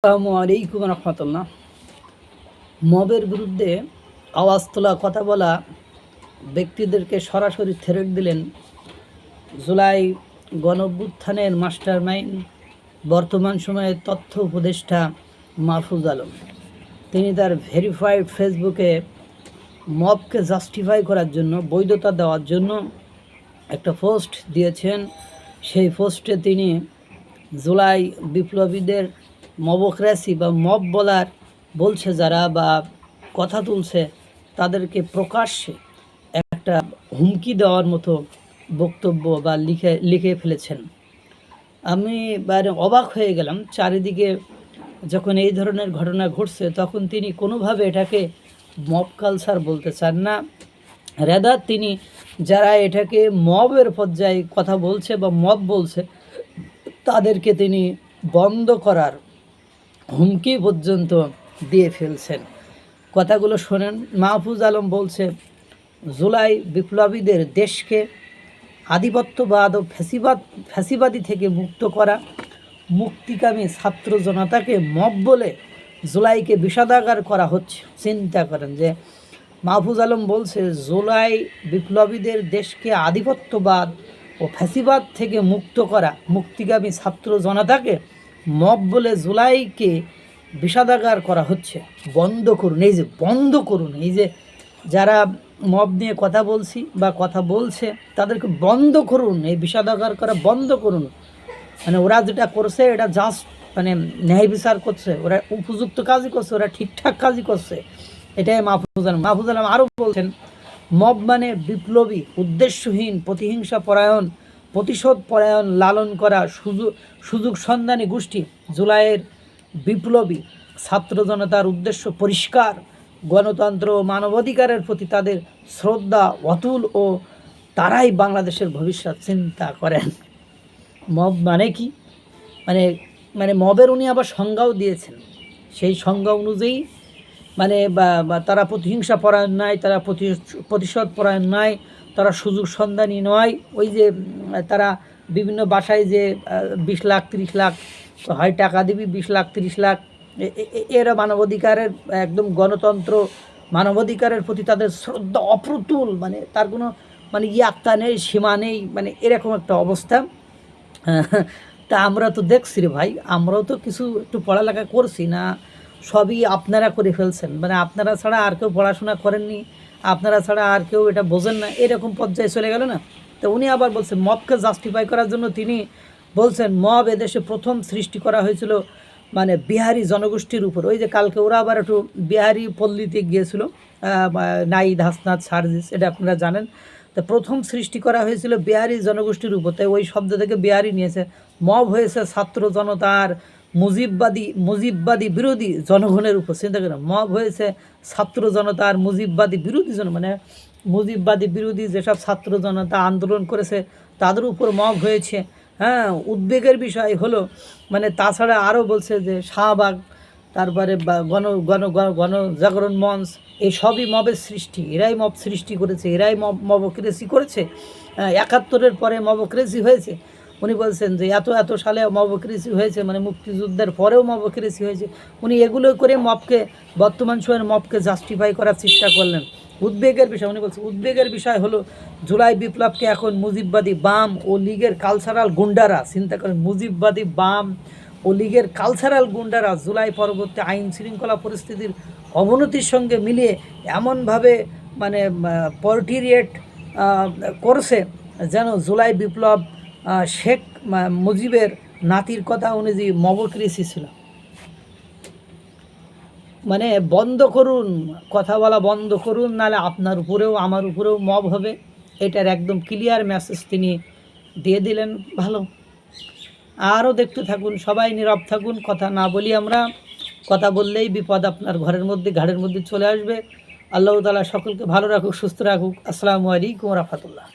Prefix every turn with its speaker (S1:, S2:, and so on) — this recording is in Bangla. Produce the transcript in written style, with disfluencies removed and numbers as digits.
S1: আসসালামু আলাইকুম রহমতুল্লাহ। মবের বিরুদ্ধে আওয়াজ তোলা, কথা বলা ব্যক্তিদেরকে সরাসরি থ্রেট দিলেন জুলাই গণঅভ্যুত্থানের মাস্টার মাইন্ড, বর্তমান সময়ে তথ্য উপদেষ্টা মাহফুজ আলম। তিনি তার ভেরিফাইড ফেসবুকে মবকে জাস্টিফাই করার জন্য, বৈধতা দেওয়ার জন্য একটা পোস্ট দিয়েছেন। সেই পোস্টে তিনি জুলাই বিপ্লবীদের মবক্রেসি বা মব বলছে যারা বা কথা তুলছে তাদেরকে প্রকাশ্যে একটা হুমকি দেওয়ার মতো বক্তব্য বা লিখে ফেলেছেন। আমি অবাক হয়ে গেলাম। চারিদিকে যখন এই ধরনের ঘটনা ঘটছে তখন তিনি কোনোভাবে এটাকে মব কালচার বলতে চান না। রেদার তিনি যারা এটাকে মবের পর্যায়ে কথা বলছে বা মব বলছে তাদেরকে তিনি বন্ধ করার হুমকি পর্যন্ত দিয়ে ফেলছেন। কথাগুলো শোনেন। মাহফুজ আলম বলছে, জুলাই বিপ্লবীদের দেশকে আধিপত্যবাদ ও ফ্যাসিবাদী থেকে মুক্ত করা, মুক্তিকামী ছাত্র জনতাকে মব বলে জুলাইকে বিষাদাগার করা হচ্ছে। চিন্তা করেন যে মাহফুজ আলম বলছে জুলাই বিপ্লবীদের দেশকে আধিপত্যবাদ ও ফ্যাসিবাদ থেকে মুক্ত করা, মুক্তিকামী ছাত্র জনতাকে মব বলে জুলাইকে বিষাদাগার করা হচ্ছে। বন্ধ করুন, এই যে বন্ধ করুন। এই যে যারা মব নিয়ে কথা বলছি বা কথা বলছে তাদেরকে বন্ধ করুন, এই বিষাদাগার করা বন্ধ করুন। মানে ওরা যেটা করছে এটা জাস্ট ন্যায় বিচার করছে, ওরা উপযুক্ত কাজই করছে, ওরা ঠিকঠাক কাজই করছে। এটাই মাহফুজ আলম আরও বলছেন, মব মানে বিপ্লবী, উদ্দেশ্যহীন, প্রতিহিংসা পরায়ণ, প্রতিশোধ পরায়ণ, লালন করা সুযোগ সন্ধানী গোষ্ঠী। জুলাইয়ের বিপ্লবী ছাত্র জনতার উদ্দেশ্য পরিষ্কার, গণতন্ত্র ও মানবাধিকারের প্রতি তাদের শ্রদ্ধা অতুল ও তারাই বাংলাদেশের ভবিষ্যৎ। চিন্তা করেন মব মানে কি। মানে মবের উনি আবার সংজ্ঞাও দিয়েছেন। সেই সংজ্ঞা অনুযায়ী তারা প্রতিহিংসা পরায়ণ নয়, তারা প্রতিশোধ পরায়ণ নয়, তারা সুযোগ সন্ধানী নয়। ওই যে তারা বিভিন্ন বাসায় যে 20 লাখ 30 লাখ হয় টাকা দিবি, 20 লাখ 30 লাখ, এরা মানবাধিকারের একদম গণতন্ত্র, মানবাধিকারের প্রতি তাদের শ্রদ্ধা অপ্রতুল, তার কোনো ইয়াক্তা নেই, সীমা নেই, এরকম একটা অবস্থা। তা আমরা তো দেখছি রে ভাই, আমরাও তো কিছু একটু পড়ালেখা করছি না, সবই আপনারা করে ফেলছেন। আপনারা ছাড়া আর কেউ পড়াশোনা করেননি, আপনারা ছাড়া আর কেউ এটা বোঝেন না, এরকম পর্যায়ে চলে গেল না। তো উনি আবার বলছেন মবকে জাস্টিফাই করার জন্য তিনি বলছেন মব এদেশে প্রথম সৃষ্টি করা হয়েছিল বিহারি জনগোষ্ঠীর উপর। ওই যে কালকে ওরা আবার একটু বিহারি পল্লীতে গিয়েছিল, নাইদ হাসনাত সার্জিস, এটা আপনারা জানেন। তো প্রথম সৃষ্টি করা হয়েছিল বিহারি জনগোষ্ঠীর উপর, তাই ওই শব্দ থেকে বিহারি নিয়েছে। মব হয়েছে ছাত্র জনতার মুজিববাদী বিরোধী জনগণের উপর। চিন্তা করেন, মব হয়েছে ছাত্র জনতার মুজিববাদী বিরোধী মুজিববাদী বিরোধী যেসব ছাত্র জনতা আন্দোলন করেছে তাদের উপর মব হয়েছে। হ্যাঁ, উদ্বেগের বিষয় হলো তাছাড়া আরও বলছে যে শাহবাগ, তারপরে গণজাগরণ মঞ্চ, এই সবই মবের সৃষ্টি। এরাই মব সৃষ্টি করেছে, এরাই মবক্রেসি করেছে। 71-এর পরে মবক্রেসি হয়েছে। উনি বলছেন যে এত সালে মবক্রেসি হয়েছে, মুক্তিযুদ্ধের পরেও মবক্রেসি হয়েছে। উনি এগুলো করে বর্তমান সময়ের মবকে জাস্টিফাই করার চেষ্টা করলেন। উদ্বেগের বিষয় উনি বলছেন, উদ্বেগের বিষয় হলো জুলাই বিপ্লবকে এখন মুজিববাদী বাম ও লীগের কালচারাল গুন্ডারা, চিন্তা করেন, মুজিববাদী বাম ও লীগের কালচারাল গুন্ডারা জুলাই পরবর্তী আইন শৃঙ্খলা পরিস্থিতির অবনতির সঙ্গে মিলিয়ে এমনভাবে পরটিরিয়েট করছে যেন জুলাই বিপ্লব শেখ মুজিবের নাতির কথা অনুযায়ী মবক্রেসি ছিল। বন্ধ করুন, কথা বলা বন্ধ করুন, নাহলে আপনার উপরেও আমার উপরেও মব হবে। এটার একদম ক্লিয়ার মেসেজ তিনি দিয়ে দিলেন। ভালো, আরও দেখতে থাকুন, সবাই নীরব থাকুন, কথা না বলি আমরা। কথা বললেই বিপদ আপনার ঘরের মধ্যে, ঘাড়ের মধ্যে চলে আসবে। আল্লাহ তাআলা সকলকে ভালো রাখুক, সুস্থ রাখুক। আসসালামু আলাইকুম ওয়া রাহমাতুল্লাহ।